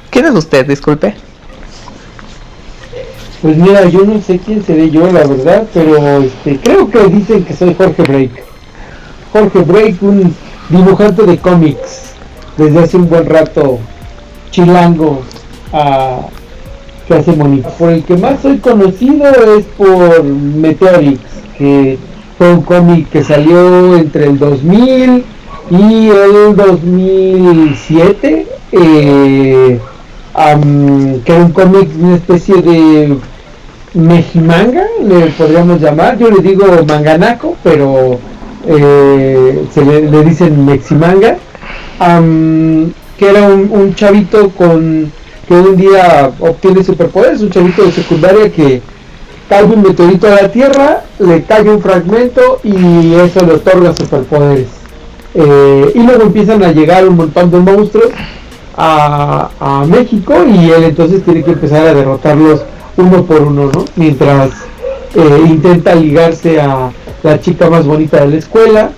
¿Quién es usted? Disculpe. Pues mira, yo no sé quién seré yo, la verdad, pero creo que dicen que soy Jorge Break. Jorge Break, un dibujante de cómics desde hace un buen rato, chilango, que hace monitos. Por el que más soy conocido es por Meteorix, que fue un cómic que salió entre el 2000 y el 2007, que era un cómic, una especie de mejimanga, le podríamos llamar. Yo le digo manganaco, pero le dicen meximanga, que era un chavito que un día obtiene superpoderes, un chavito de secundaria que cae un meteorito a la Tierra, le cae un fragmento y eso le otorga superpoderes. Y luego empiezan a llegar un montón de monstruos a México y él entonces tiene que empezar a derrotarlos uno por uno, ¿no? Mientras intenta ligarse a la chica más bonita de la escuela,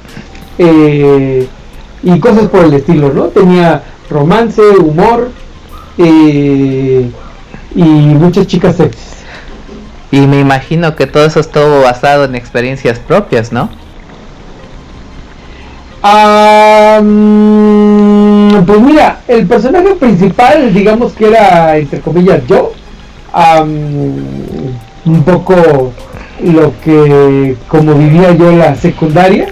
y cosas por el estilo, ¿no? Tenía romance, humor, y muchas chicas sexys. Y me imagino que todo eso estuvo basado en experiencias propias, ¿no? Pues mira, el personaje principal, digamos que era, entre comillas, yo. Un poco lo que, como vivía yo la secundaria.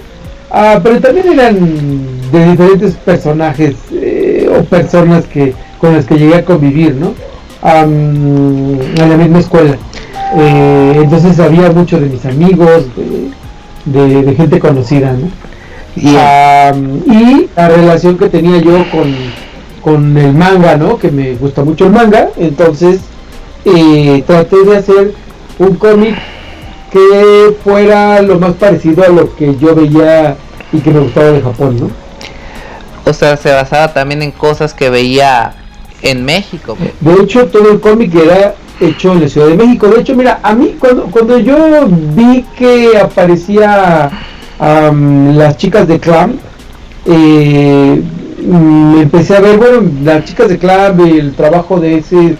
Pero también eran de diferentes personajes o personas con las que llegué a convivir, ¿no? En la misma escuela. Entonces había mucho de mis amigos, de gente conocida, ¿no? Y la relación que tenía yo con el manga, ¿no? Que me gusta mucho el manga. Entonces traté de hacer un cómic que fuera lo más parecido a lo que yo veía y que me gustaba de Japón, ¿no? O sea, se basaba también en cosas que veía en México. De hecho, todo el cómic era hecho en la Ciudad de México. De hecho, mira, a mí cuando yo vi que aparecía las chicas de Clamp, empecé a ver, bueno, las chicas de Clamp, el trabajo de ese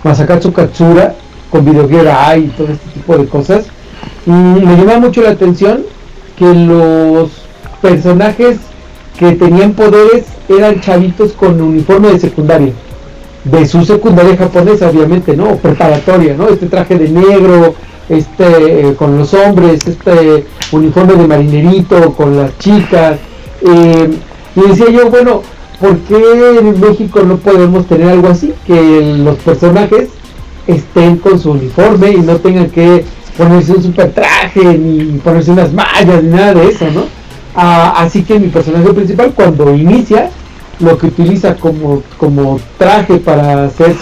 Masakatsu Katsura con Video Gear Eye y todo este tipo de cosas. Me llamaba mucho la atención que los personajes que tenían poderes eran chavitos con uniforme de secundaria, de su secundaria japonesa, obviamente, ¿no? O preparatoria, ¿no? Este traje de negro, con los hombres, uniforme de marinerito con las chicas. Y decía yo, bueno, ¿por qué en México no podemos tener algo así? Que los personajes estén con su uniforme y no tengan que ponerse un super traje, ni ponerse unas mallas, ni nada de eso, ¿no? Así que mi personaje principal, cuando inicia, lo que utiliza como traje para hacer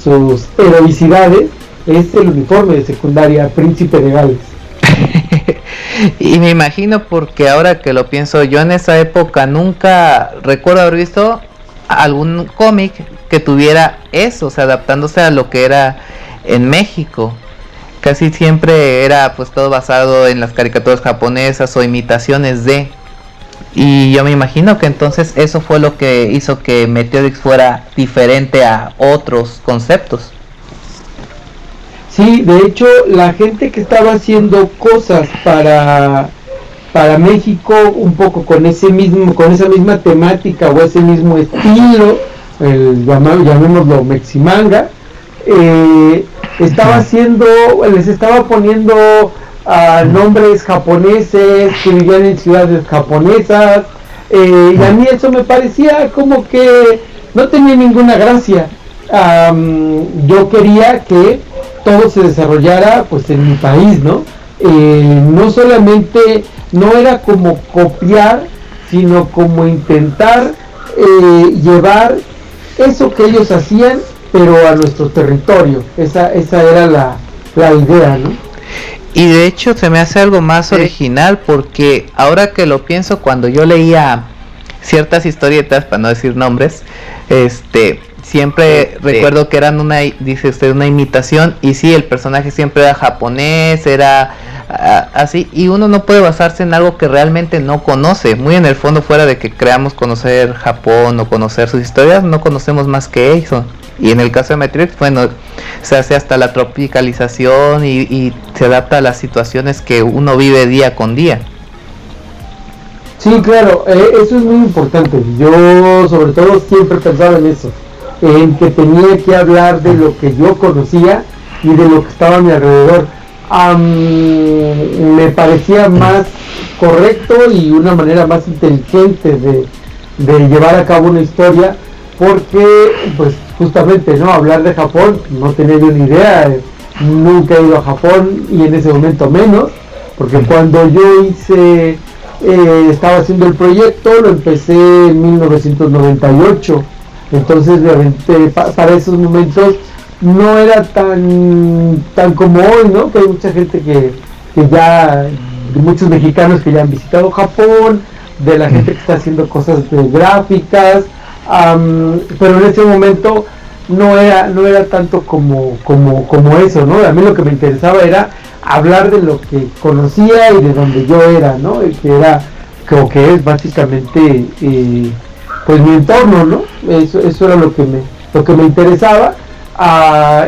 sus heroicidades es el uniforme de secundaria Príncipe de Gales. Y me imagino, porque ahora que lo pienso, yo en esa época nunca recuerdo haber visto algún cómic que tuviera eso, o sea, adaptándose a lo que era en México. Casi siempre era pues todo basado en las caricaturas japonesas o imitaciones de. Y yo me imagino que entonces eso fue lo que hizo que Meteorix fuera diferente a otros conceptos. Sí, de hecho, la gente que estaba haciendo cosas para México, un poco con esa misma temática o ese mismo estilo, llamémoslo meximanga, les estaba poniendo nombres japoneses que vivían en ciudades japonesas, y a mí eso me parecía como que no tenía ninguna gracia. Yo quería que todo se desarrollara pues en mi país, ¿no? No solamente, no era como copiar, sino como intentar llevar eso que ellos hacían, pero a nuestro territorio. Esa era la idea, ¿no? Y de hecho se me hace algo más original, porque ahora que lo pienso, cuando yo leía ciertas historietas, para no decir nombres, Siempre recuerdo que eran dice usted, una imitación, y sí, el personaje siempre era japonés, era así, y uno no puede basarse en algo que realmente no conoce. Muy en el fondo, fuera de que creamos conocer Japón o conocer sus historias, no conocemos más que eso. Y en el caso de Matrix, bueno, se hace hasta la tropicalización y se adapta a las situaciones que uno vive día con día. Sí, claro, eso es muy importante. Yo sobre todo siempre pensaba en eso, en que tenía que hablar de lo que yo conocía y de lo que estaba a mi alrededor. Me parecía más correcto y una manera más inteligente de llevar a cabo una historia, porque pues justamente, ¿no? Hablar de Japón, no tenía yo ni idea, nunca he ido a Japón, y en ese momento menos, porque cuando yo estaba haciendo el proyecto, lo empecé en 1998, entonces realmente para esos momentos no era tan como hoy, ¿no? Que hay mucha gente que ya, muchos mexicanos que ya han visitado Japón, de la gente que está haciendo cosas gráficas, pero en ese momento no era tanto como eso, ¿no? A mí lo que me interesaba era hablar de lo que conocía y de donde yo era, ¿no? Que era, creo que es básicamente pues mi entorno, ¿no? Eso era lo que me interesaba,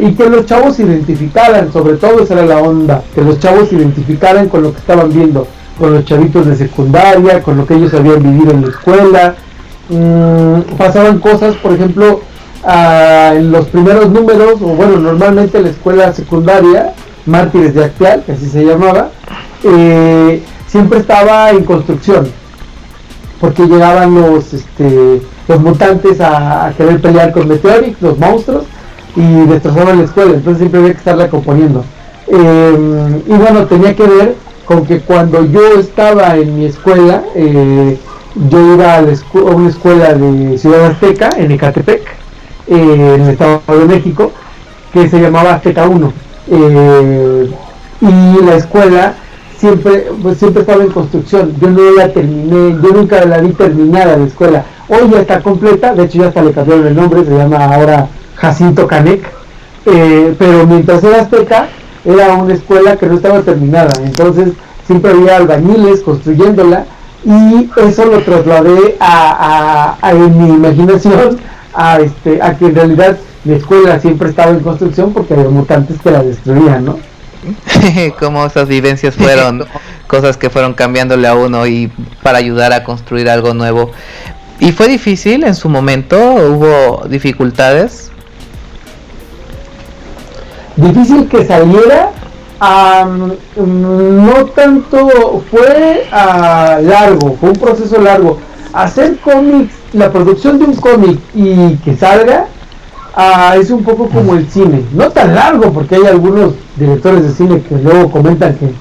y que los chavos se identificaran, sobre todo esa era la onda, que los chavos se identificaran con lo que estaban viendo, con los chavitos de secundaria, con lo que ellos habían vivido en la escuela. Pasaban cosas, por ejemplo, en los primeros números, o bueno, normalmente la escuela secundaria Mártires de Acteal, que así se llamaba, siempre estaba en construcción, porque llegaban los mutantes a querer pelear con Meteorix, los monstruos, y destrozaban la escuela, entonces siempre había que estarla componiendo. Y bueno, tenía que ver con que cuando yo estaba en mi escuela, yo iba a una escuela de Ciudad Azteca, en Ecatepec, en el Estado de México, que se llamaba Azteca 1. Y la escuela siempre estaba en construcción. Yo no la terminé, yo nunca la vi terminada la escuela. Hoy ya está completa, de hecho ya hasta le cambiaron el nombre, se llama ahora Jacinto Canec, pero mientras era Azteca era una escuela que no estaba terminada, entonces siempre había albañiles construyéndola, y eso lo trasladé en mi imaginación a que en realidad mi escuela siempre estaba en construcción porque había mutantes que la destruían, ¿no? Como esas vivencias fueron cosas que fueron cambiándole a uno y para ayudar a construir algo nuevo. ¿Y fue difícil en su momento? ¿Hubo dificultades? Difícil que saliera, no tanto, fue largo, fue un proceso largo. Hacer cómics, la producción de un cómic y que salga, es un poco como el cine, no tan largo, porque hay algunos directores de cine que luego comentan que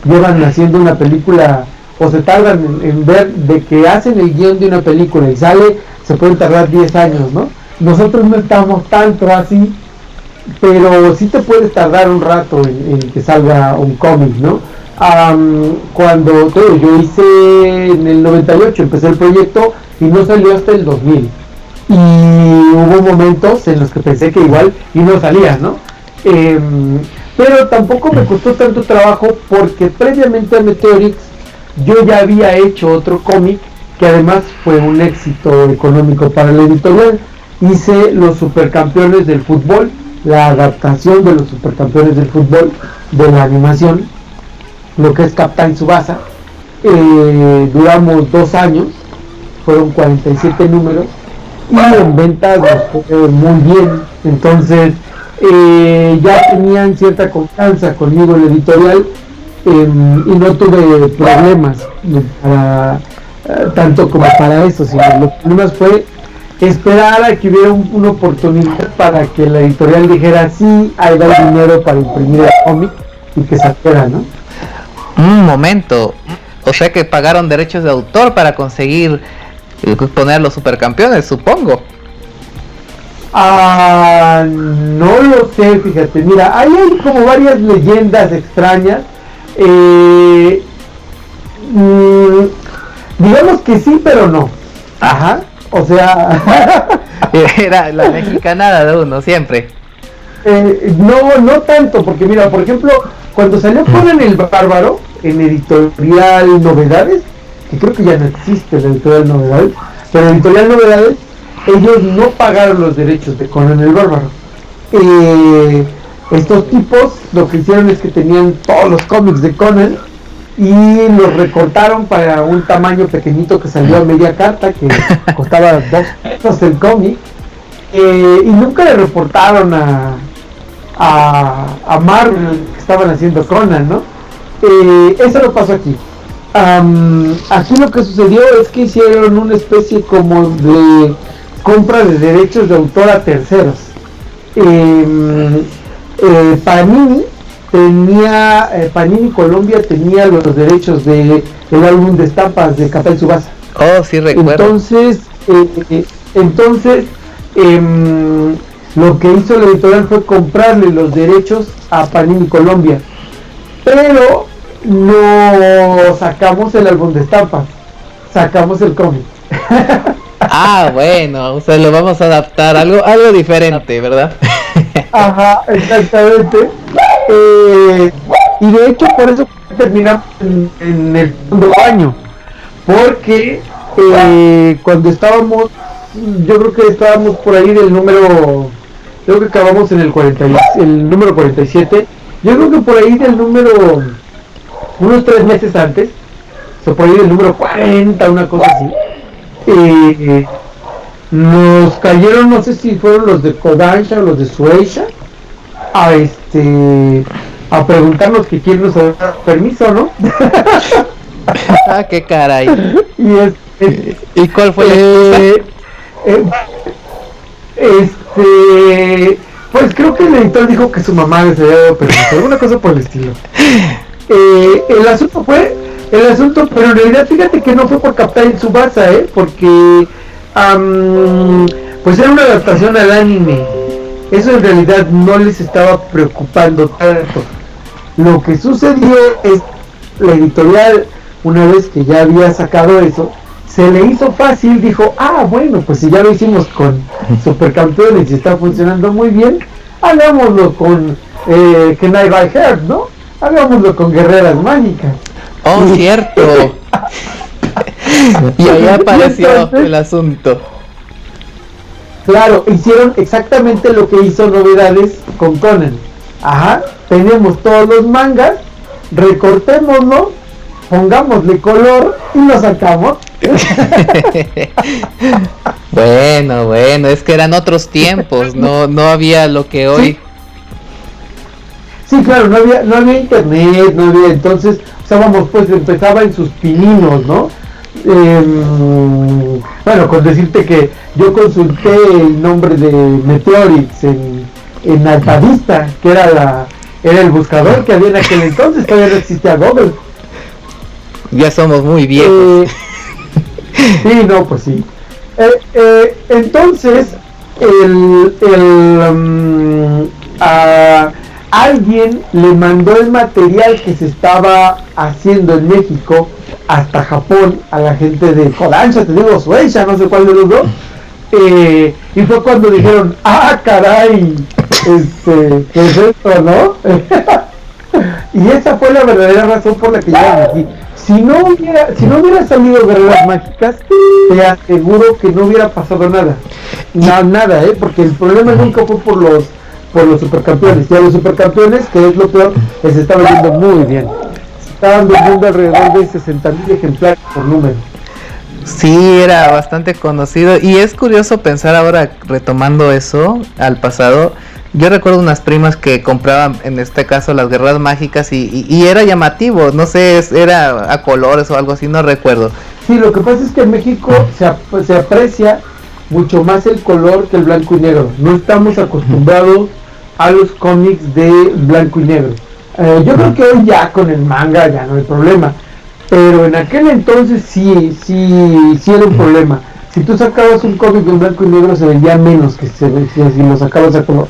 llevan haciendo una película, o se tardan en ver de que hacen el guión de una película y sale, se pueden tardar 10 años, ¿no? Nosotros no estamos tanto así, pero sí te puedes tardar un rato en que salga un cómic, ¿no? Cuando yo hice en el 98, empecé el proyecto y no salió hasta el 2000. Y hubo momentos en los que pensé que igual y no salía, ¿no? Pero tampoco me costó tanto trabajo, porque previamente a Meteorix yo ya había hecho otro cómic que además fue un éxito económico para la editorial. Hice Los Supercampeones del Fútbol, la adaptación de Los Supercampeones del Fútbol de la animación, lo que es Captain Tsubasa. Duramos 2 años, fueron 47 números, y en ventas nos fue muy bien. Entonces ya tenían cierta confianza conmigo en la editorial, y no tuve problemas tanto como para eso, sino los problemas fue esperar a que hubiera una oportunidad para que la editorial dijera sí, ahí va el dinero para imprimir el cómic y que saliera, ¿no? Un momento, o sea que pagaron derechos de autor para conseguir poner Los Supercampeones, supongo. No lo sé, fíjate, mira, hay como varias leyendas extrañas. Digamos que sí, pero no. Ajá. O sea, Era la mexicanada de uno, siempre. no tanto, porque mira, por ejemplo, cuando salió Conan el Bárbaro en Editorial Novedades, que creo que ya no existe la Editorial Novedades, pero en Editorial Novedades, ellos no pagaron los derechos de Conan el Bárbaro. Estos tipos lo que hicieron es que tenían todos los cómics de Conan y los recortaron para un tamaño pequeñito que salió a media carta, que costaba 2 pesos el cómic, y nunca le reportaron a Marvel que estaban haciendo Conan, ¿no? Eso lo pasó aquí. Aquí lo que sucedió es que hicieron una especie como de compra de derechos de autor a terceros. Panini Colombia tenía los derechos del álbum de estampas de Capel Tsubasa. Oh, sí recuerdo. Entonces lo que hizo la editorial fue comprarle los derechos a Panini Colombia, pero no sacamos el álbum de estampas, sacamos el cómic. Ah, bueno, o sea, lo vamos a adaptar, algo diferente, ¿verdad? Ajá, exactamente. Y de hecho por eso terminamos en el segundo año, porque cuando estábamos, yo creo que estábamos por ahí del número, creo que acabamos en el número 47, yo creo que por ahí del número, unos 3 meses antes, o por ahí del número 40, una cosa así, nos cayeron, no sé si fueron los de Kodansha o los de Shueisha, a preguntarnos que quién nos había dado permiso, ¿no? Ah, qué caray. ¿Y cuál fue la pues creo que el editor dijo que su mamá les había dado permiso, alguna cosa por el estilo. El asunto, pero en realidad fíjate que no fue por Captain Tsubasa, porque pues era una adaptación al anime. Eso en realidad no les estaba preocupando tanto. Lo que sucedió es la editorial, una vez que ya había sacado eso, se le hizo fácil, dijo, bueno, pues si ya lo hicimos con Supercampeones y está funcionando muy bien, hagámoslo con Kenai by Heart, ¿no? Hagámoslo con Guerreras Mágicas. Oh, cierto. Y ahí apareció entonces, el asunto. Claro, hicieron exactamente lo que hizo Novedades con Conan. Tenemos todos los mangas, recortémoslo, pongámosle color y lo sacamos. Bueno, es que eran otros tiempos, no había lo que hoy. Sí, claro, no había internet, no había, entonces, pues empezaba en sus pininos, ¿no? Bueno, con decirte que yo consulté el nombre de Meteorix en Altavista, que era el buscador que había en aquel entonces, todavía no existía Google. Ya somos muy viejos. Sí, no, pues sí. Entonces, alguien le mandó el material que se estaba haciendo en México hasta Japón a la gente de Kodansha, te digo, Shueisha, no sé cuál de los dos, y fue cuando dijeron, caray, ¿qué es esto, no? Y esa fue la verdadera razón por la que llegaron aquí. Si no hubiera salido Guerreras Mágicas, te aseguro que no hubiera pasado nada. Nada, porque el problema nunca fue por los Supercampeones. Y a los Supercampeones, que es lo peor, les está vendiendo muy bien. Estaban vendiendo alrededor de 60,000 ejemplares por número. Sí, era bastante conocido. Y es curioso pensar ahora, retomando eso al pasado. Yo recuerdo unas primas que compraban, en este caso, las Guerreras Mágicas y era llamativo, no sé, era a colores o algo así, no recuerdo. Sí, lo que pasa es que en México se aprecia mucho más el color que el blanco y negro. No estamos acostumbrados a los cómics de blanco y negro. Yo creo que hoy ya con el manga ya no hay problema, pero en aquel entonces sí era un problema. Si tú sacabas un cómic en blanco y negro se veía menos que si lo sacabas a color.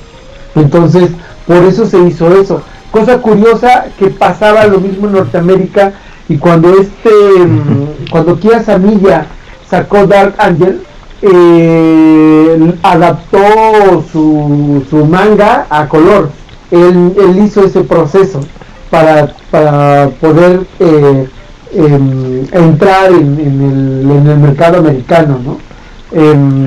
Entonces, por eso se hizo eso. Cosa curiosa que pasaba lo mismo en Norteamérica, y cuando Kiya Samilla sacó Dark Angel, adaptó su manga a color. Él hizo ese proceso para poder entrar en el mercado americano, ¿no?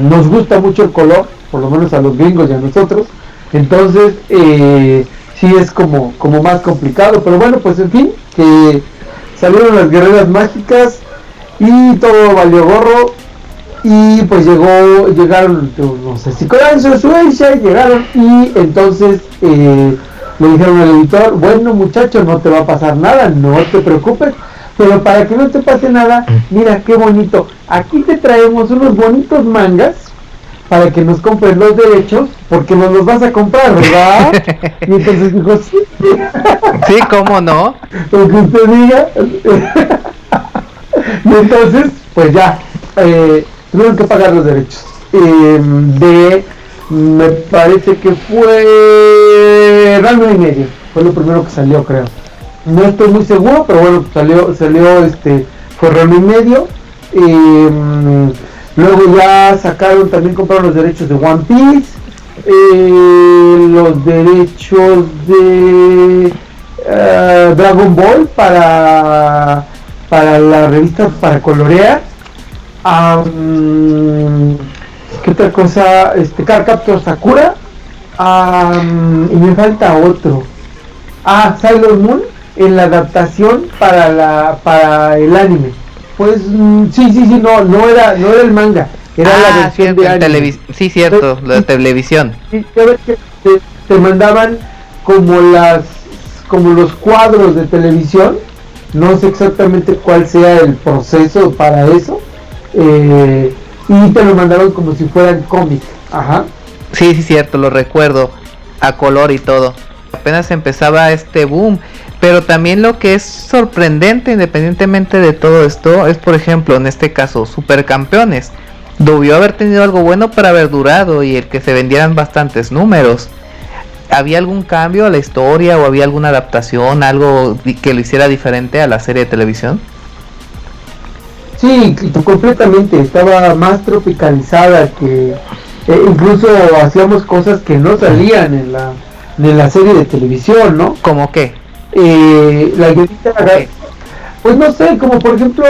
Nos gusta mucho el color, por lo menos a los gringos y a nosotros, entonces sí es como más complicado, pero bueno, pues en fin, que salieron las guerreras mágicas y todo valió gorro, y pues llegaron, no sé si con Suecia, llegaron, y entonces le dijeron al editor, bueno muchacho, no te va a pasar nada, no te preocupes, pero para que no te pase nada, mira qué bonito, aquí te traemos unos bonitos mangas para que nos compren los derechos, porque nos los vas a comprar, ¿verdad? Y entonces dijo, sí. Sí, ¿cómo no? Lo que usted diga. Y entonces, pues ya, tuvieron que pagar los derechos. Me parece que fue Ranma y medio, fue lo primero que salió, creo. No estoy muy seguro, pero bueno, salió fue Ranma y medio. Luego ya sacaron, también compraron los derechos de One Piece, los derechos de Dragon Ball para la revista, para colorear. ¿Qué otra cosa? Cardcaptor Sakura. Y me falta otro. Sailor Moon en la adaptación para el anime. Pues sí, no era el manga, era la versión cierto, de anime. sí, cierto, lo de televisión. Sí, ya ves que te mandaban como los cuadros de televisión, no sé exactamente cuál sea el proceso para eso, y te lo mandaban como si fueran cómics. Ajá. Sí, cierto, lo recuerdo, a color y todo. Apenas empezaba este boom. Pero también lo que es sorprendente, independientemente de todo esto, es por ejemplo, en este caso, Supercampeones. Debió haber tenido algo bueno para haber durado y el que se vendieran bastantes números. ¿Había algún cambio a la historia o había alguna adaptación, algo que lo hiciera diferente a la serie de televisión? Sí, completamente, estaba más tropicalizada, que incluso hacíamos cosas que no salían en la serie de televisión, ¿no? ¿Cómo qué? La guerrita, okay. Pues no sé, como por ejemplo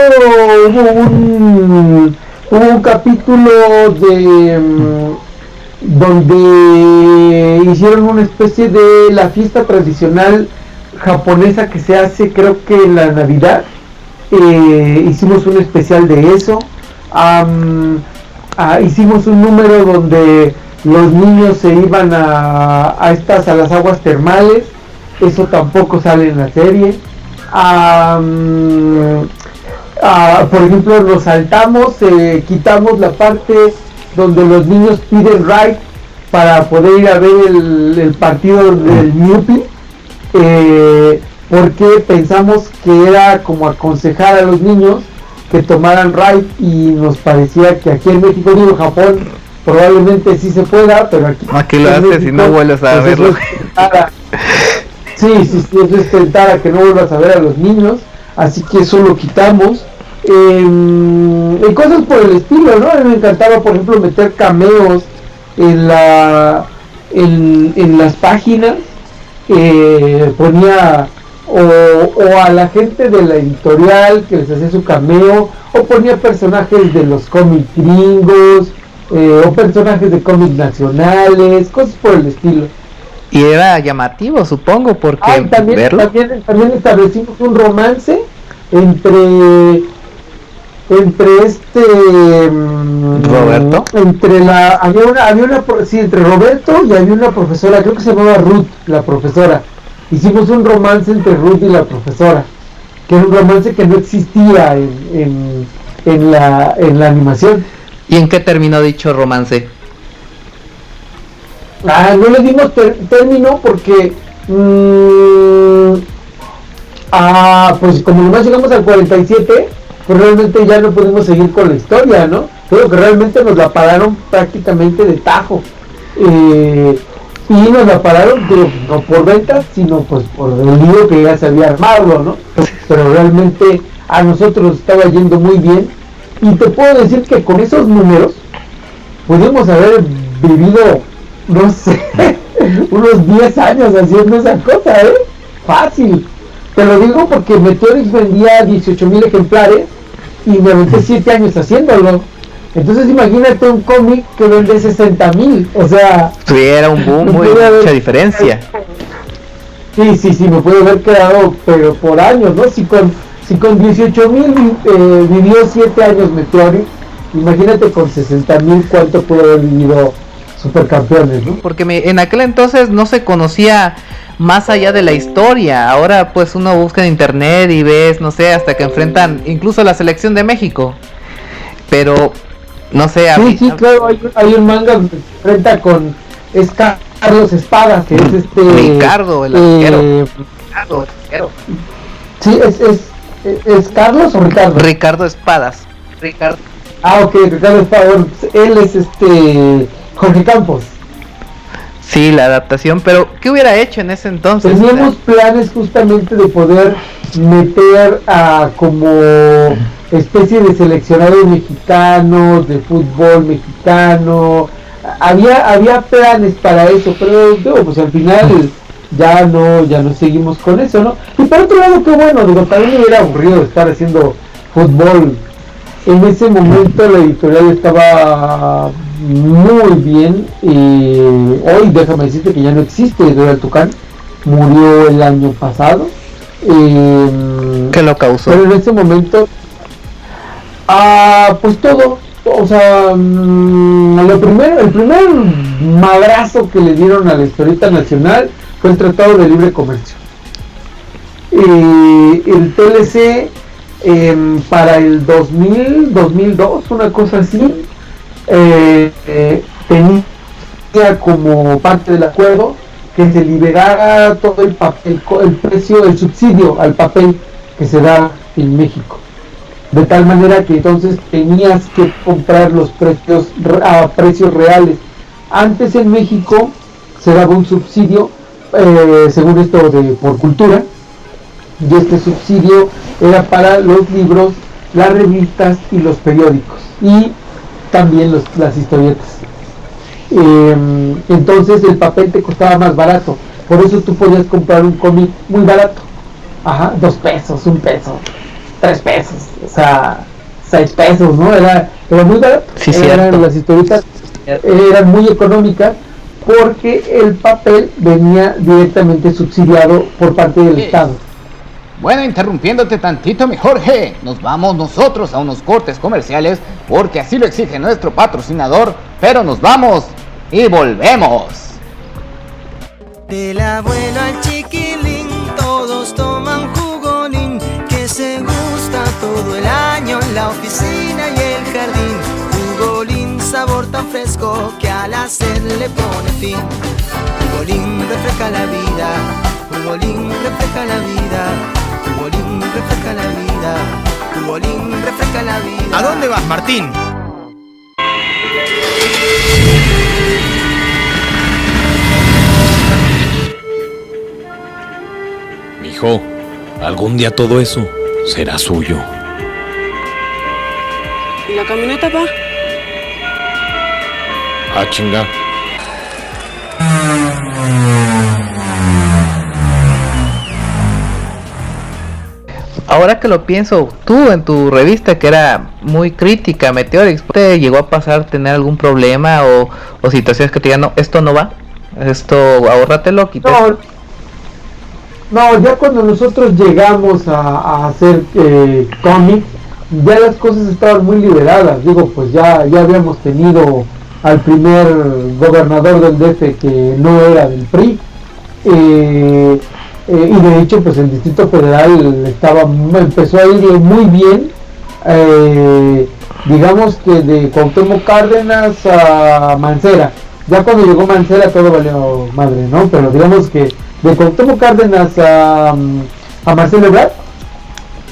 hubo un capítulo donde hicieron una especie de la fiesta tradicional japonesa que se hace, creo que en la Navidad. Hicimos un especial de eso. Hicimos un número donde los niños se iban a las aguas termales. Eso tampoco sale en la serie. Por ejemplo, nos saltamos, quitamos la parte donde los niños piden ride para poder ir a ver el partido del Newpie, porque pensamos que era como aconsejar a los niños que tomaran ride, y nos parecía que aquí en México, digo, Japón probablemente sí se pueda, pero aquí lo haces y no vuelves a verlo. Sí, eso es tentar a que no vuelvas a ver a los niños, así que eso lo quitamos. Y cosas por el estilo, ¿no? A mí me encantaba, por ejemplo, meter cameos en las páginas. Ponía o a la gente de la editorial que les hacía su cameo, o ponía personajes de los cómics gringos, o personajes de cómics nacionales, cosas por el estilo. Y era llamativo, supongo, porque también establecimos un romance entre Roberto, entre Roberto y había una profesora, creo que se llamaba Ruth, la profesora. Hicimos un romance entre Ruth y la profesora, que era un romance que no existía en la animación. ¿Y en qué terminó dicho romance? No le dimos término porque pues como nomás llegamos al 47, pues realmente ya no pudimos seguir con la historia, ¿no? Creo que realmente nos la pararon prácticamente de tajo, y nos la pararon, no por ventas, sino pues por el lío que ya se había armado, ¿no? Pero realmente a nosotros estaba yendo muy bien, y te puedo decir que con esos números pudimos haber vivido, no sé, unos 10 años haciendo esa cosa, fácil. Te lo digo porque Meteorix vendía 18,000 ejemplares y me aventé 7 años haciéndolo. Entonces imagínate un cómic que vende 60,000, o sea... Sí, era un boom, muy mucha diferencia. Sí, me puede haber quedado, pero por años, ¿no? Si con 18,000 vivió 7 años Meteorix, imagínate con 60,000 cuánto pudo haber vivido Supercampeones, ¿no? Porque en aquel entonces no se conocía más allá de la historia. Ahora pues uno busca en internet y ves, no sé, hasta que enfrentan incluso la selección de México. Pero, no sé... Sí, claro, hay un manga que se enfrenta con... Es Carlos Espada, que es Ricardo, el arquero. Sí, ¿es Carlos o Ricardo? Ricardo Espadas. Ricardo. Ah, ok, Ricardo Espadas. Él es Jorge Campos. Sí, la adaptación, pero ¿qué hubiera hecho en ese entonces? Teníamos planes justamente de poder meter a como especie de seleccionados mexicanos, de fútbol mexicano. Había planes para eso, pero digo, pues al final ya no seguimos con eso, ¿no? Y por otro lado, qué bueno, digo, también me hubiera aburrido estar haciendo fútbol. En ese momento la editorial estaba muy bien y hoy déjame decirte que ya no existe Editorial Tucán, murió el año pasado. ¿Qué lo causó? Pero en ese momento, pues todo, o sea, el primer madrazo que le dieron a la historieta nacional fue el Tratado de Libre Comercio. El TLC para el 2002, una cosa así, tenía como parte del acuerdo que se liberara todo el papel, el precio, el subsidio al papel que se da en México, de tal manera que entonces tenías que comprar los precios a precios reales. Antes en México se daba un subsidio, según esto por cultura, y este subsidio era para los libros, las revistas y los periódicos, y también las historietas. Entonces el papel te costaba más barato, por eso tú podías comprar un cómic muy barato, 2 pesos, 1 peso, 3 pesos, o sea, 6 pesos, ¿no? Era muy barato. Sí, cierto. Las historietas eran muy económicas porque el papel venía directamente subsidiado por parte del Estado. Bueno, interrumpiéndote tantito, mi Jorge, nos vamos nosotros a unos cortes comerciales porque así lo exige nuestro patrocinador, pero nos vamos y volvemos. Del abuelo al chiquilín, todos toman jugolín, que se gusta todo el año en la oficina y el jardín. Jugolín, sabor tan fresco que al hacer le pone fin. Jugolín refresca la vida, jugolín refresca la vida. Jugolín refresca la vida, jugolín refresca la vida. ¿A dónde vas, Martín? Mijo, algún día todo eso será suyo. ¿Y la camioneta, pa? Ah, chinga. Ahora que lo pienso, tú en tu revista que era muy crítica, Meteorix, ¿te llegó a pasar tener algún problema o situaciones que te digan, no, esto no va, esto ahórratelo, quítalo? No, ya cuando nosotros llegamos a hacer cómics, ya las cosas estaban muy liberadas. Digo, pues ya habíamos tenido al primer gobernador del DF que no era del PRI, y de hecho pues el Distrito Federal empezó a irle muy bien, digamos que de Cuauhtémoc Cárdenas a Mancera. Ya cuando llegó Mancera todo valió madre, ¿no? Pero digamos que de Cuauhtémoc Cárdenas a Marcelo Ebrard,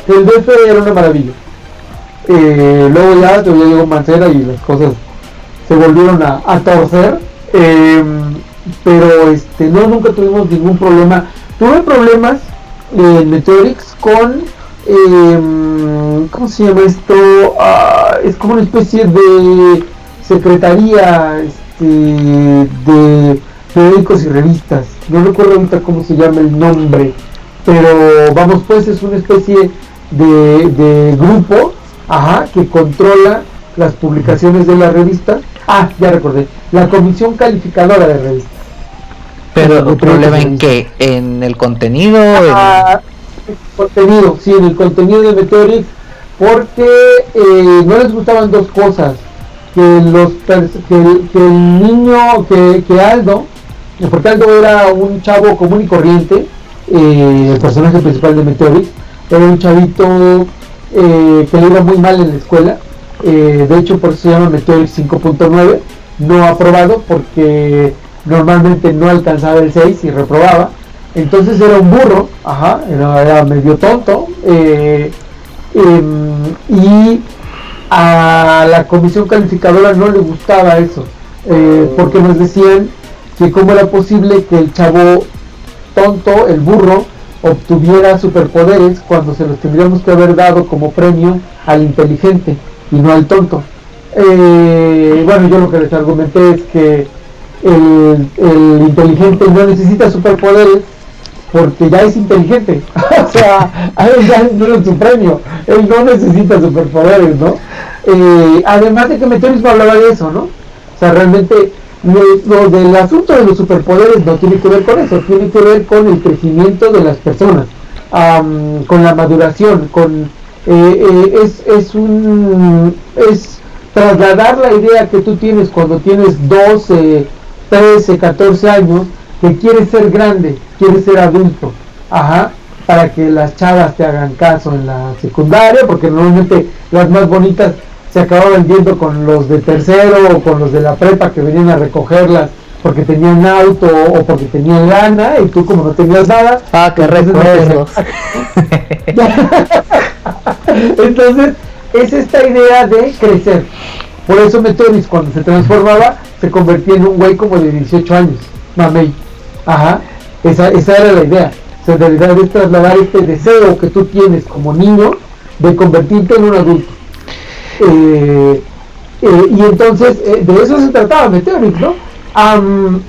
el DF era una maravilla. Luego ya llegó Mancera y las cosas se volvieron a torcer, pero no, nunca tuvimos ningún problema. Tuve problemas en Meteorix con ¿cómo se llama esto? Es como una especie de secretaría de periódicos y revistas. No recuerdo ahorita cómo se llama el nombre, pero vamos, pues es una especie de grupo, que controla las publicaciones de la revista. Ya recordé, la comisión calificadora de revistas. Pero el problema en que en el contenido, contenido, sí, en el contenido de Meteorix, porque no les gustaban dos cosas: que el niño, que Aldo, porque Aldo era un chavo común y corriente, el personaje principal de Meteorix, era un chavito que le iba muy mal en la escuela, de hecho por eso se llama Meteorix 5.9, no aprobado porque normalmente no alcanzaba el 6 y reprobaba. Entonces era un burro, era medio tonto, y a la comisión calificadora no le gustaba eso, porque nos decían que cómo era posible que el chavo tonto, el burro, obtuviera superpoderes cuando se los tendríamos que haber dado como premio al inteligente y no al tonto. Bueno, yo lo que les argumenté es que el inteligente no necesita superpoderes porque ya es inteligente. O sea, a él ya no es su premio, él no necesita superpoderes, ¿no? Además de que Meteorix no hablaba de eso, ¿no? O sea, realmente lo del asunto de los superpoderes no tiene que ver con eso, tiene que ver con el crecimiento de las personas, con la maduración, con es trasladar la idea que tú tienes cuando tienes 12, 13, 14 años, que quieres ser grande, quieres ser adulto, para que las chavas te hagan caso en la secundaria, porque normalmente las más bonitas se acababan yendo con los de tercero o con los de la prepa que venían a recogerlas porque tenían auto o porque tenían lana, y tú como no tenías nada, qué recuerdos. Entonces es esta idea de crecer. Por eso Meteorix, cuando se transformaba, se convertía en un güey como de 18 años, mamey. Esa era la idea. O sea, en realidad es trasladar este deseo que tú tienes como niño de convertirte en un adulto. Y entonces de eso se trataba Meteorix, ¿no?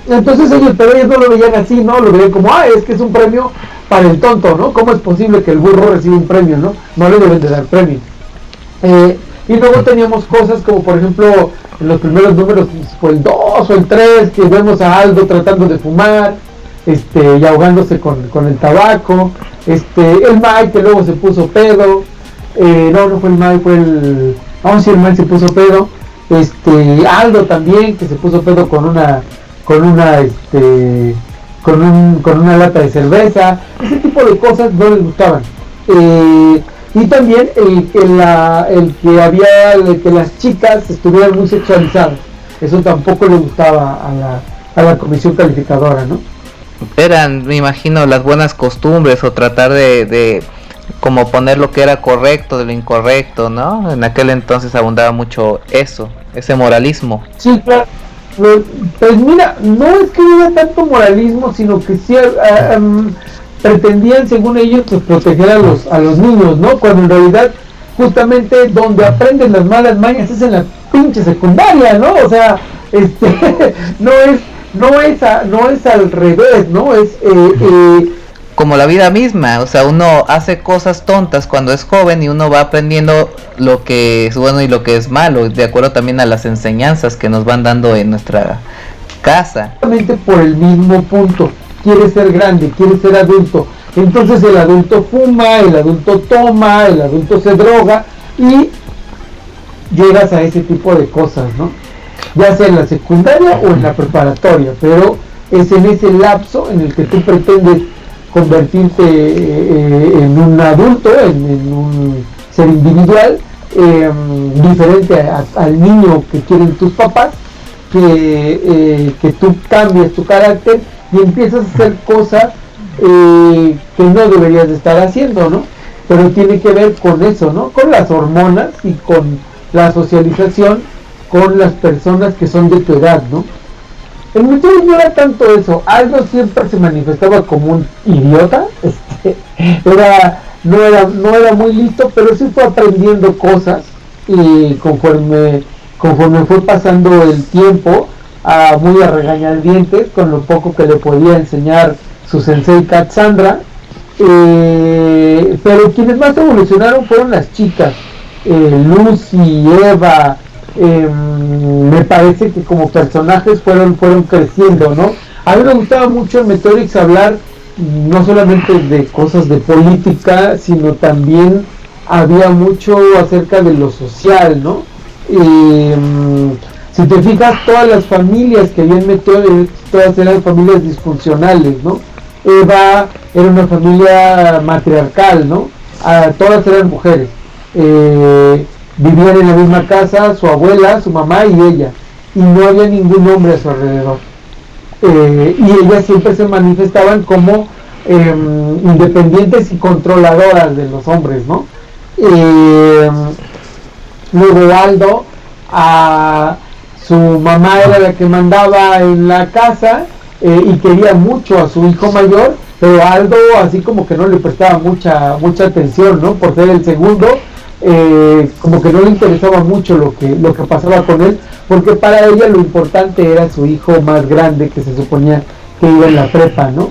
Entonces pero ellos no lo veían así, ¿no? Lo veían como, es que es un premio para el tonto, ¿no? ¿Cómo es posible que el burro reciba un premio, no? No le deben de dar premio. Y luego teníamos cosas como, por ejemplo, en los primeros números, pues, el 2 o el 3, que vemos a Aldo tratando de fumar, y ahogándose con el tabaco, el Mike que luego se puso pedo, no fue el Mike, fue el... sí, el Mike se puso pedo, Aldo también, que se puso pedo con una lata de cerveza. Ese tipo de cosas no les gustaban. Y también el que las chicas estuvieran muy sexualizadas, eso tampoco le gustaba a la comisión calificadora, ¿no? Eran, me imagino, las buenas costumbres, o tratar de como poner lo que era correcto de lo incorrecto, ¿no? En aquel entonces abundaba mucho eso, ese moralismo. Sí, claro. Pues mira, no es que hubiera tanto moralismo, sino que sí pretendían, según ellos, pues, proteger a los niños, ¿no? Cuando en realidad justamente donde aprenden las malas mañas es en la pinche secundaria, ¿no? O sea, no es al revés, ¿no? Es como la vida misma, o sea, uno hace cosas tontas cuando es joven y uno va aprendiendo lo que es bueno y lo que es malo, de acuerdo también a las enseñanzas que nos van dando en nuestra casa. Exactamente por el mismo punto, quiere ser grande, quiere ser adulto, entonces el adulto fuma, el adulto toma, el adulto se droga y llegas a ese tipo de cosas, ¿no? Ya sea en la secundaria o en la preparatoria, pero es en ese lapso en el que tú pretendes convertirte en un adulto, en un ser individual, diferente al niño que quieren tus papás, que tú cambies tu carácter y empiezas a hacer cosas que no deberías de estar haciendo, ¿no? Pero tiene que ver con eso, ¿no? Con las hormonas y con la socialización con las personas que son de tu edad, ¿no? El Meteorix no era tanto eso. Aldo siempre se manifestaba como un idiota, no era muy listo, pero sí fue aprendiendo cosas y conforme conforme fue pasando el tiempo, muy a regañadientes, con lo poco que le podía enseñar su sensei Cassandra. Pero quienes más evolucionaron fueron las chicas, Lucy, Eva. Me parece que como personajes fueron creciendo, ¿no? A mí me gustaba mucho en Meteorix hablar no solamente de cosas de política, sino también había mucho acerca de lo social, ¿no? Si te fijas, todas las familias que había en Meteorix, todas eran familias disfuncionales, ¿no? Eva era una familia matriarcal, ¿no? Todas eran mujeres. Vivían en la misma casa, su abuela, su mamá y ella, y no había ningún hombre a su alrededor. Y ellas siempre se manifestaban como independientes y controladoras de los hombres, ¿no? Luego Aldo, su mamá era la que mandaba en la casa, y quería mucho a su hijo mayor, pero Aldo así como que no le prestaba mucha atención, ¿no? Por ser el segundo, como que no le interesaba mucho lo que pasaba con él, porque para ella lo importante era su hijo más grande, que se suponía que iba en la prepa, ¿no?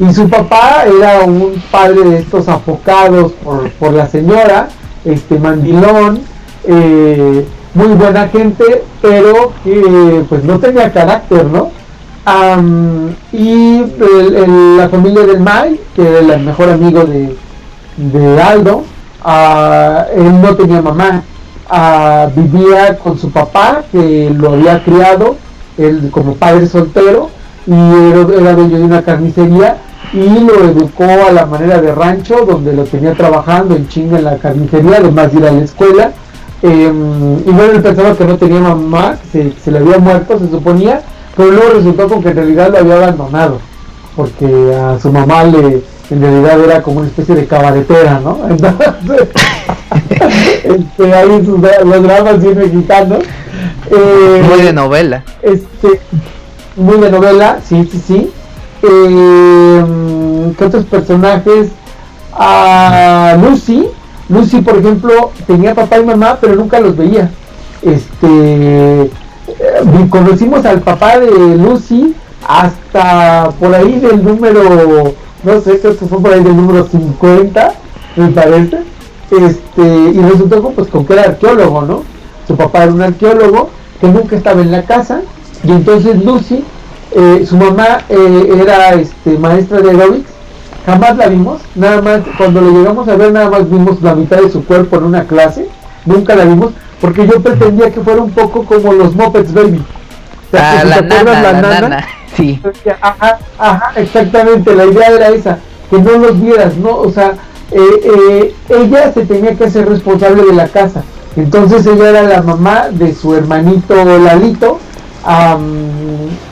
Y su papá era un padre de estos afocados por la señora, mandilón, muy buena gente, pero que pues no tenía carácter, ¿no? Y la familia del Mai, que era el mejor amigo de Aldo, él no tenía mamá, vivía con su papá, que lo había criado, él como padre soltero, y era dueño de una carnicería, y lo educó a la manera de rancho, donde lo tenía trabajando en chinga en la carnicería, además de ir a la escuela. Y bueno, él pensaba que no tenía mamá, que se le había muerto, se suponía, pero luego resultó con que en realidad lo había abandonado, porque a su mamá en realidad era como una especie de cabaretera, ¿no? Entonces, ahí los dramas bien mexicanos. Muy de novela. Muy de novela, sí. ¿Qué otros personajes? Lucy, por ejemplo, tenía papá y mamá, pero nunca los veía. Conocimos al papá de Lucy hasta por ahí del número, no sé, creo que fue por ahí del número 50, me parece. Y resultó con que era arqueólogo, ¿no? Su papá era un arqueólogo que nunca estaba en la casa, y entonces Lucy, su mamá era maestra de aeróbics. Jamás la vimos, nada más, cuando le llegamos a ver, nada más vimos la mitad de su cuerpo en una clase, nunca la vimos, porque yo pretendía que fuera un poco como los Muppets Baby. O sea, la nana, sí. Ajá, exactamente, la idea era esa, que no los vieras, ¿no? O sea, ella se tenía que hacer responsable de la casa, entonces ella era la mamá de su hermanito Lalito,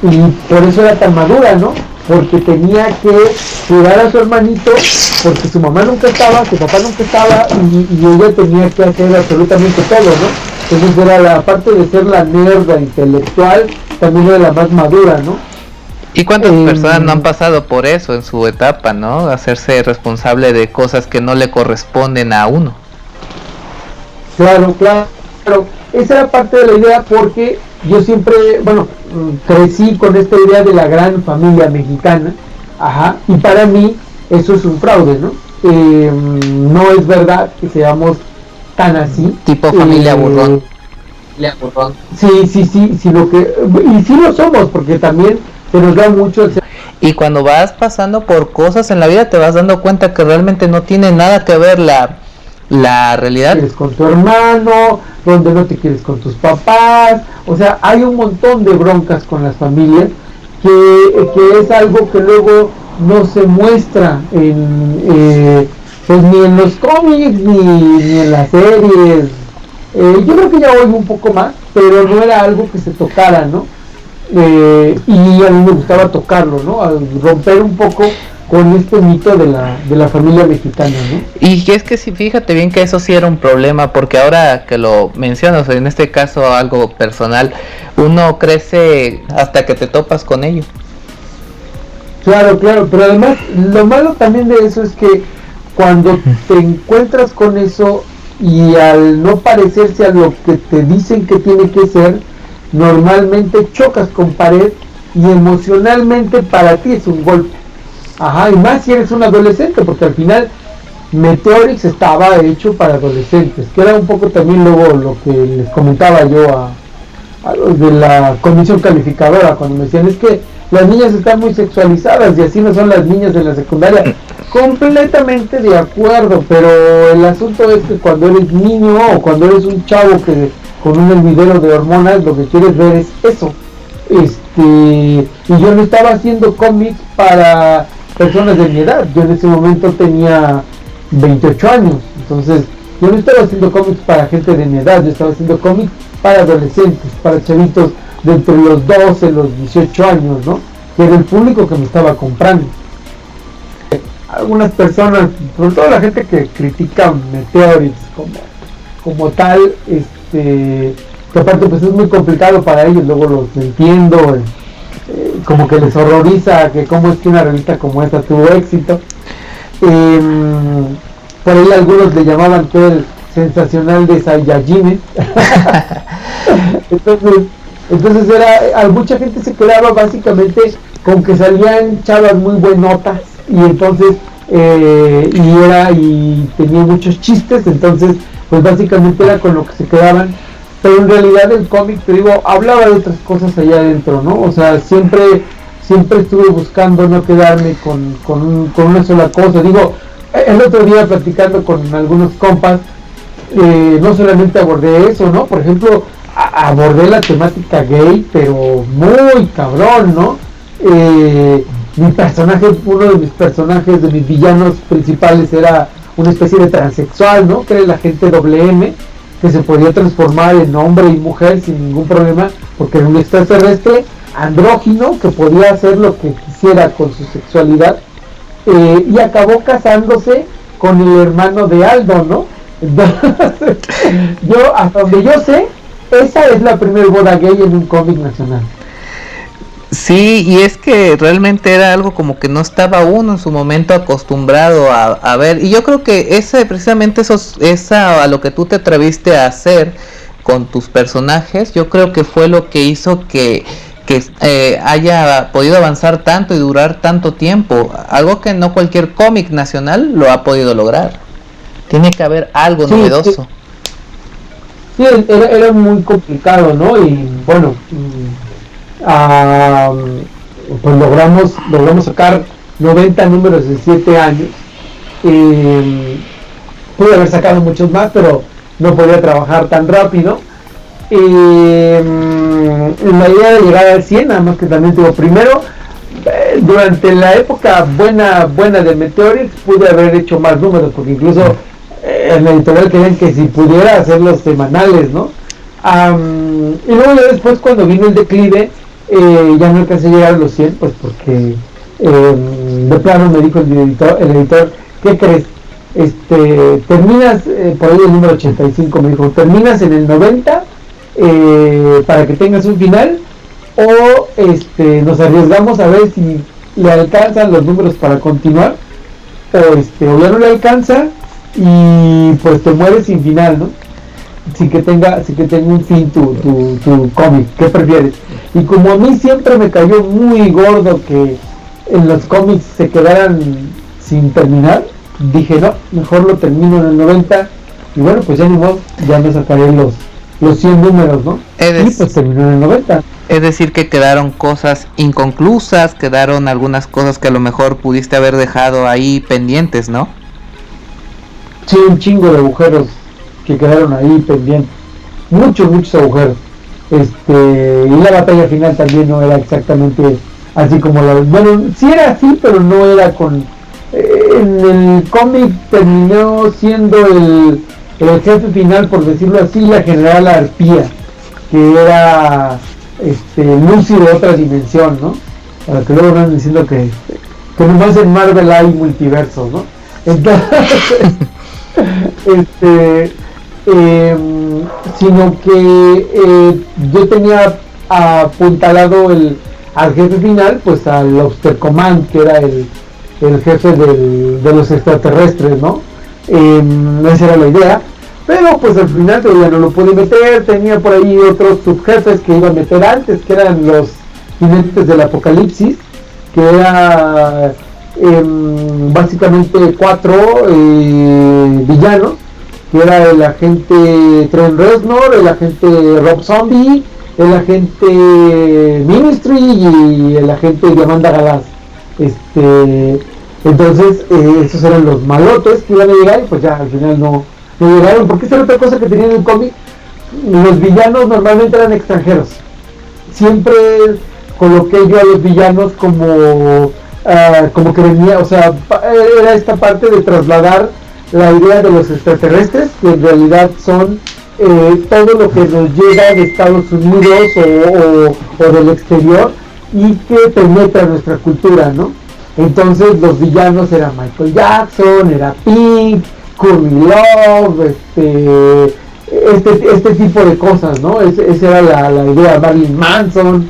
y por eso era tan madura, ¿no? Porque tenía que cuidar a su hermanito, porque su mamá nunca estaba, su papá nunca estaba, y ella tenía que hacer absolutamente todo, ¿no? Entonces era la parte de ser la nerda intelectual, también era la más madura, ¿no? ¿Y cuántas personas no han pasado por eso en su etapa, ¿no? Hacerse responsable de cosas que no le corresponden a uno. Claro. Esa era parte de la idea, porque yo siempre, crecí con esta idea de la gran familia mexicana, y para mí eso es un fraude, ¿no? No es verdad que seamos tan así. Tipo familia burrón. Sí, y sí lo somos, porque también se nos da mucho el... Y cuando vas pasando por cosas en la vida te vas dando cuenta que realmente no tiene nada que ver la realidad. Quieres con tu hermano, donde no te quieres con tus papás, o sea, hay un montón de broncas con las familias que es algo que luego no se muestra pues ni en los cómics ni en las series. Yo creo que ya oigo un poco más, pero no era algo que se tocara, ¿no? Y a mí me gustaba tocarlo, ¿no? A romper un poco con este mito de la familia mexicana, ¿no? Y es que sí, fíjate bien que eso sí era un problema, porque ahora que lo mencionas, en este caso algo personal, uno crece hasta que te topas con ello. Claro, pero además lo malo también de eso es que cuando te encuentras con eso, y al no parecerse a lo que te dicen que tiene que ser, normalmente chocas con pared y emocionalmente para ti es un golpe. Ajá, y más si eres un adolescente, porque al final Meteorix estaba hecho para adolescentes, que era un poco también luego lo que les comentaba yo a los de la comisión calificadora, cuando me decían, es que las niñas están muy sexualizadas y así no son las niñas de la secundaria. Completamente de acuerdo, pero el asunto es que cuando eres niño o cuando eres un chavo que con un hervidero de hormonas, lo que quieres ver es eso. Y yo no estaba haciendo cómics para personas de mi edad. Yo en ese momento tenía 28 años, entonces yo no estaba haciendo cómics para gente de mi edad, yo estaba haciendo cómics para adolescentes, para chavitos de entre los 12 y los 18 años, ¿no? Que era el público que me estaba comprando. Algunas personas, sobre todo la gente que critica Meteorix como tal, que aparte pues es muy complicado para ellos, luego los entiendo, como que les horroriza que cómo es que una revista como esta tuvo éxito. Por ahí algunos le llamaban que el sensacional de Saiyajin. entonces era, mucha gente se quedaba básicamente con que salían chavas muy buenotas y entonces y tenía muchos chistes, entonces pues básicamente era con lo que se quedaban, pero en realidad el cómic, te digo, hablaba de otras cosas allá adentro, ¿no? O sea, siempre estuve buscando no quedarme con una sola cosa. Digo, el otro día platicando con algunos compas, no solamente abordé eso, ¿no? Por ejemplo, abordé la temática gay, pero muy cabrón, ¿no? Mi personaje, uno de mis personajes, de mis villanos principales era una especie de transexual, ¿no? Que era el agente WM, que se podía transformar en hombre y mujer sin ningún problema, porque era un extraterrestre andrógino que podía hacer lo que quisiera con su sexualidad, y acabó casándose con el hermano de Aldo, ¿no? Entonces, yo, hasta donde yo sé, esa es la primera boda gay en un cómic nacional. Sí, y es que realmente era algo como que no estaba uno en su momento acostumbrado a ver, y yo creo que precisamente esa a lo que tú te atreviste a hacer con tus personajes, yo creo que fue lo que hizo que haya podido avanzar tanto y durar tanto tiempo, algo que no cualquier cómic nacional lo ha podido lograr. Tiene que haber algo novedoso. Sí, era muy complicado, ¿no? Y bueno, pues logramos sacar 90 números en 7 años. Pude haber sacado muchos más, pero no podía trabajar tan rápido. La idea de llegar al 100, nada más que también tuvo primero, durante la época buena de Meteorix pude haber hecho más números, porque incluso en la editorial querían que si pudiera hacerlos semanales, ¿no? Y luego ya después, cuando vino el declive, ya no alcancé a llegar a los 100, pues porque de plano me dijo el editor, ¿qué crees? Terminas por ahí el número 85, me dijo, terminas en el 90 para que tengas un final, o nos arriesgamos a ver si le alcanzan los números para continuar, o ya no le alcanza y pues te mueres sin final, ¿no? Sin que tenga un fin tu cómic. ¿Qué prefieres? Y como a mí siempre me cayó muy gordo que en los cómics se quedaran sin terminar, dije no, mejor lo termino en el 90 y bueno, pues ya ni modo, ya me sacaré los 100 números, ¿no? Y pues terminó en el 90. Es decir, que quedaron cosas inconclusas, quedaron algunas cosas que a lo mejor pudiste haber dejado ahí pendientes, ¿no? Sí, un chingo de agujeros que quedaron ahí pendientes, muchos agujeros. Y la batalla final también no era exactamente así como bueno, sí era así, pero no era en el cómic terminó siendo el jefe final, por decirlo así, la general Arpía, que era Lucy de otra dimensión, ¿no? Para que luego van diciendo que nomás en Marvel hay multiversos, ¿no? Entonces sino que yo tenía apuntalado al jefe final, pues al Obster Command, que era el jefe de los extraterrestres, ¿no? Esa era la idea, pero pues al final todavía no lo pude meter. Tenía por ahí otros subjefes que iba a meter antes, que eran los jinetes del apocalipsis, que era básicamente 4 villanos, que era el agente Trent Reznor, el agente Rob Zombie, el agente Ministry y el agente Diamanda Galas. Entonces esos eran los malotes que iban a llegar, y pues ya al final no llegaron, porque esa era otra cosa que tenía en el cómic. Los villanos normalmente eran extranjeros. Siempre coloqué yo a los villanos como que venía, o sea, era esta parte de trasladar la idea de los extraterrestres, que en realidad son todo lo que nos llega de Estados Unidos o del exterior y que penetra nuestra cultura, ¿no? Entonces los villanos eran Michael Jackson, era Pink, Courtney Love, este tipo de cosas, ¿no? Esa era la idea. Marilyn Manson,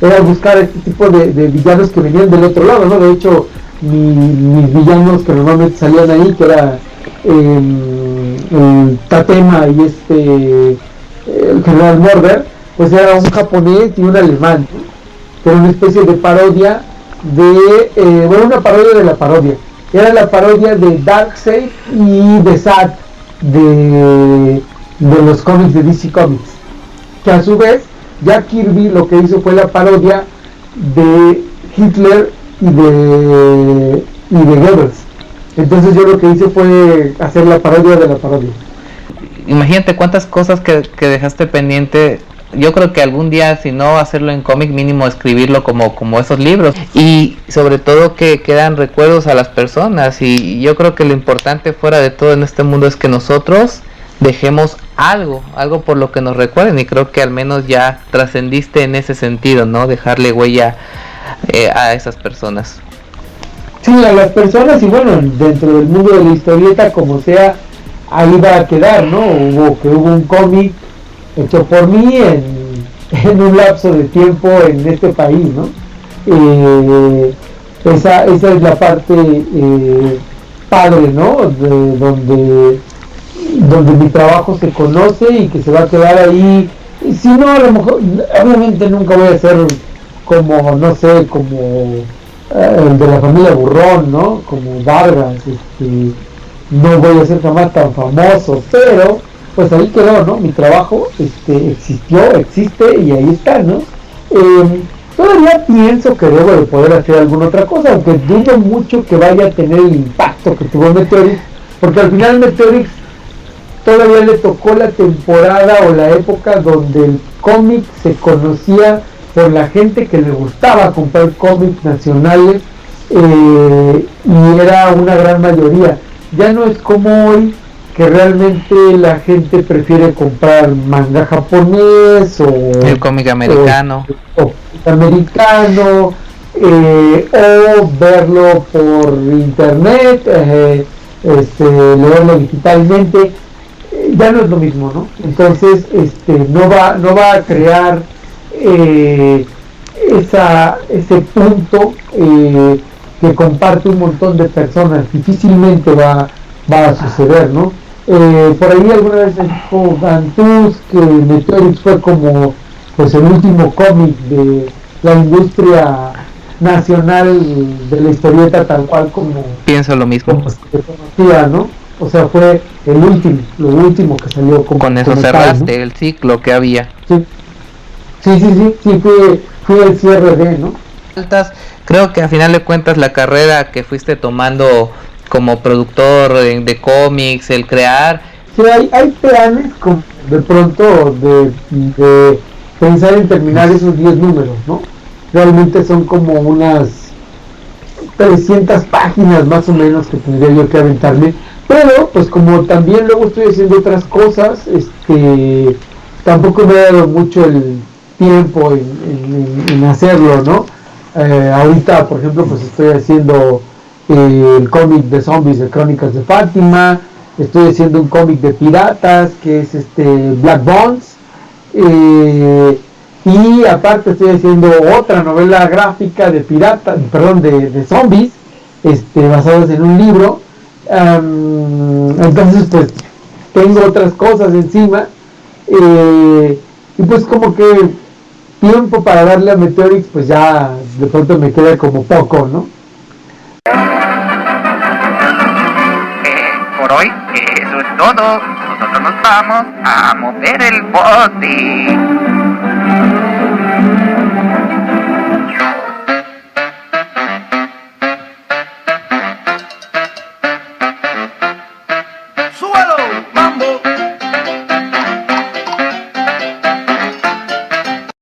era buscar este tipo de villanos que venían del otro lado, ¿no? De hecho, mis villanos que normalmente salían ahí, que era el Tatema y el General Morder, pues era un japonés y un alemán, ¿no? Que era una especie de parodia una parodia de la parodia. Era la parodia de Darkseid y de Zack de los cómics de DC Comics, que a su vez Jack Kirby lo que hizo fue la parodia de Hitler y de Goebbels. Entonces yo lo que hice fue hacer la parodia de la parodia. Imagínate cuántas cosas que dejaste pendiente. Yo creo que algún día, si no hacerlo en cómic, mínimo escribirlo como esos libros, y sobre todo que quedan recuerdos a las personas. Y yo creo que lo importante fuera de todo en este mundo es que nosotros dejemos algo por lo que nos recuerden, y creo que al menos ya trascendiste en ese sentido, ¿no? Dejarle huella a esas personas. Sí, a las personas, y bueno, dentro del mundo de la historieta, como sea, ahí va a quedar, ¿no? Hubo un cómic hecho por mí en un lapso de tiempo en este país, ¿no? Esa es la parte padre, ¿no? Donde mi trabajo se conoce y que se va a quedar ahí. Y si no, a lo mejor, obviamente nunca voy a ser como, no sé, como el de la familia Burrón, ¿no? Como Vargas, no voy a ser jamás tan famoso, pero pues ahí quedó, ¿no? Mi trabajo existió, existe y ahí está, ¿no? Todavía pienso que debo de poder hacer alguna otra cosa, aunque dudo mucho que vaya a tener el impacto que tuvo Meteorix, porque al final Meteorix todavía le tocó la temporada o la época donde el cómic se conocía por la gente que le gustaba comprar cómics nacionales, y era una gran mayoría. Ya no es como hoy, que realmente la gente prefiere comprar manga japonés o el cómic americano o verlo por internet, leerlo digitalmente. Ya no es lo mismo, ¿no? Entonces no va a crear ese punto que comparte un montón de personas. Difícilmente va a suceder, ¿no? Por ahí alguna vez dijo Gantuz que Meteorix fue como pues el último cómic de la industria nacional de la historieta, tal cual como pienso lo mismo, como se conocía, ¿no? O sea, fue lo último que salió con eso como cerraste tal, ¿no? el ciclo que había. Sí, fue el cierre de, ¿no? Creo que al final de cuentas la carrera que fuiste tomando como productor de cómics, el crear. Sí, hay planes como de pronto de pensar en terminar esos 10 números, ¿no? Realmente son como unas 300 páginas más o menos que tendría yo que aventarme, pero pues como también luego estoy haciendo otras cosas, tampoco me ha dado mucho el tiempo en hacerlo, ¿no? Ahorita, por ejemplo, pues estoy haciendo el cómic de zombies de Crónicas de Fátima, estoy haciendo un cómic de piratas que es Black Bones, y aparte estoy haciendo otra novela gráfica de piratas, de zombies, basados en un libro. Entonces pues tengo otras cosas encima, y pues como que tiempo para darle a Meteorix pues ya de pronto me queda como poco, ¿no? Por hoy, eso es todo. Nosotros nos vamos a mover el bote.